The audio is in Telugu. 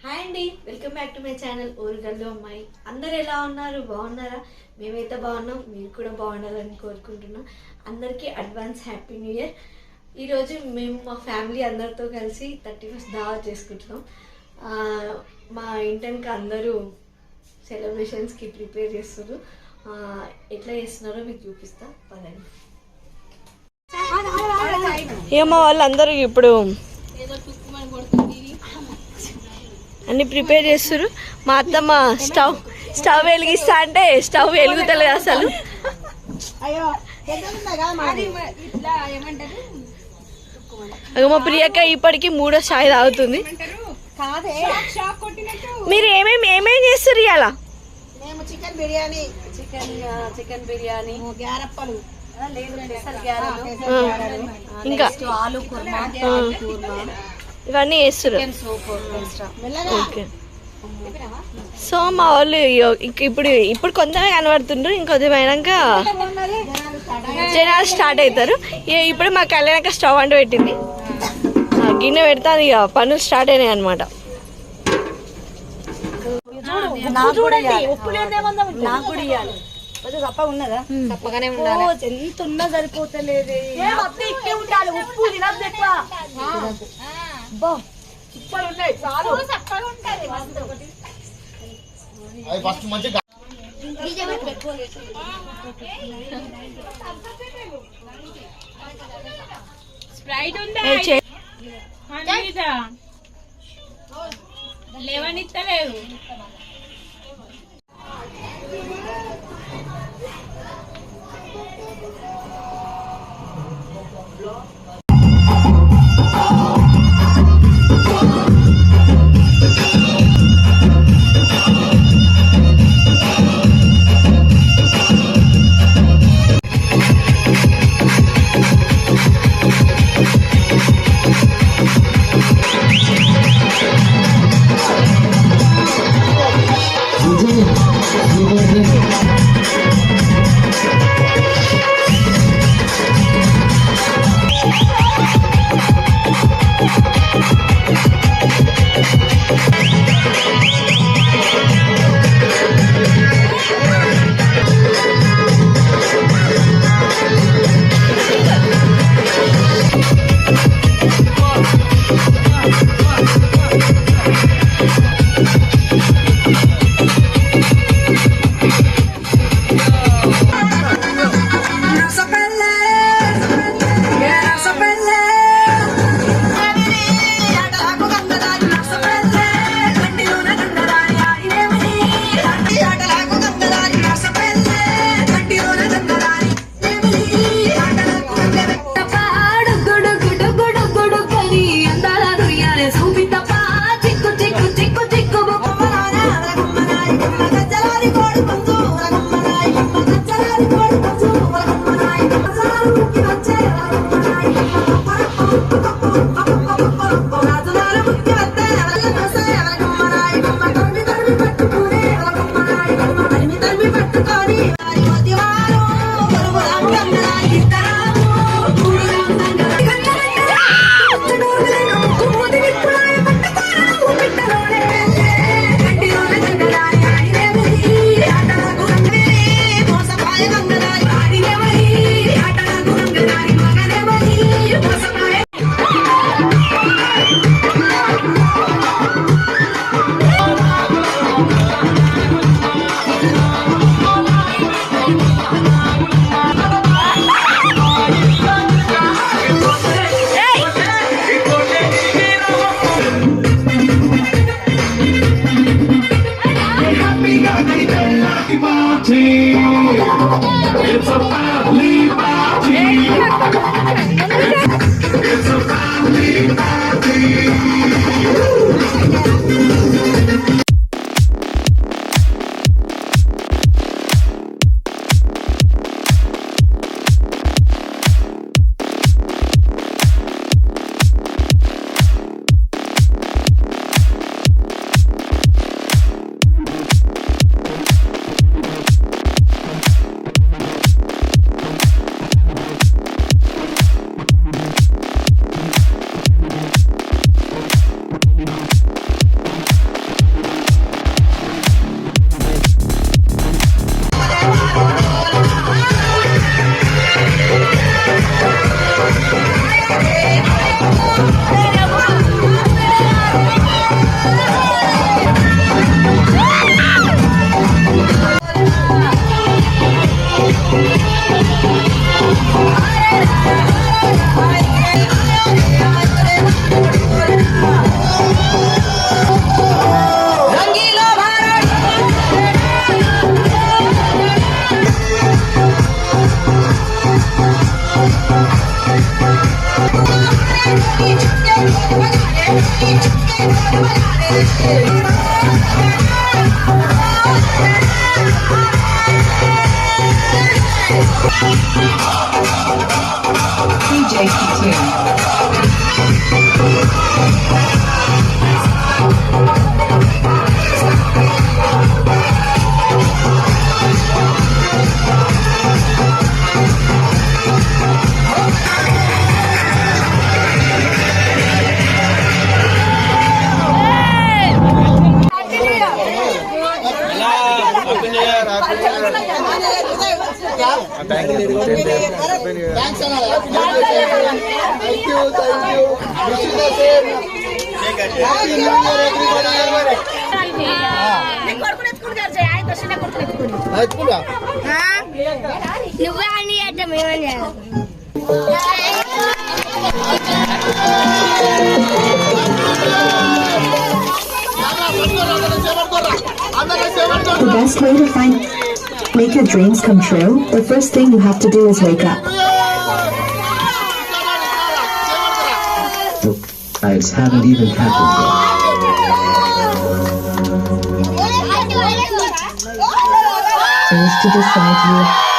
హాయ్ అండి, welcome back to my channel Orugallu అమ్మాయి. అందరు ఎలా ఉన్నారు? బాగున్నారా? మేమైతే బాగున్నాం, మీరు కూడా బాగుండాలని కోరుకుంటున్నాం. అందరికీ అడ్వాన్స్ హ్యాపీ న్యూ ఇయర్. ఈరోజు మేము మా ఫ్యామిలీ అందరితో కలిసి 31st దావత్ చేసుకుంటున్నాం. మా ఇంటికి అందరూ సెలబ్రేషన్స్కి ప్రిపేర్ చేస్తారు. ఎట్లా చేస్తున్నారో మీకు చూపిస్తా పదండి. ఏమో వాళ్ళందరూ ఇప్పుడు అన్ని ప్రిపేర్ చేస్తారు. మా అత్తమ్మ స్టవ్ వెలిగిస్తా అంటే స్టవ్ వెలుగుతలేదు అసలు. మా ప్రియక్క ఇప్పటికి 3వ ఛాయ్ తాగుతుంది. మీరు ఏమేమి చేస్తారు ఇవాళ? చికెన్ బిర్యానీ, చికెన్ బిర్యానీ, గారప్పలు, ఇంకా ఆలు కుర్మా, ఇవన్నీ చేస్తారు. ఓకే, సో మా వాళ్ళు ఇప్పుడు కొంచెమే కనబడుతుండ్రు. ఇంకొద్దిగా అయినాక జనాలు స్టార్ట్ అవుతారు. ఇప్పుడు మా కళ్యాణక స్టవ్ అంటూ పెట్టింది, గిన్నె పెడతా. ఇక పనులు స్టార్ట్ అయినాయి అనమాట. తప్పగా ఉన్నదా? తప్పగానే ఉండాలి. ఎంత ఉన్నా సరిపోతలేదు. ఉప్పు తినద్దు ఎక్కువ. సూపర్ ఉన్నాయి, చాలా చక్కగా ఉంటాయి. స్ప్రైట్ ఉందా? లేవనిస్తలేదు. DJ Couture. నువ్వే అని అంటే మేమని The best way to make your dreams come true, the first thing you have to do is wake up. I haven't even happened yet. Is to decide you.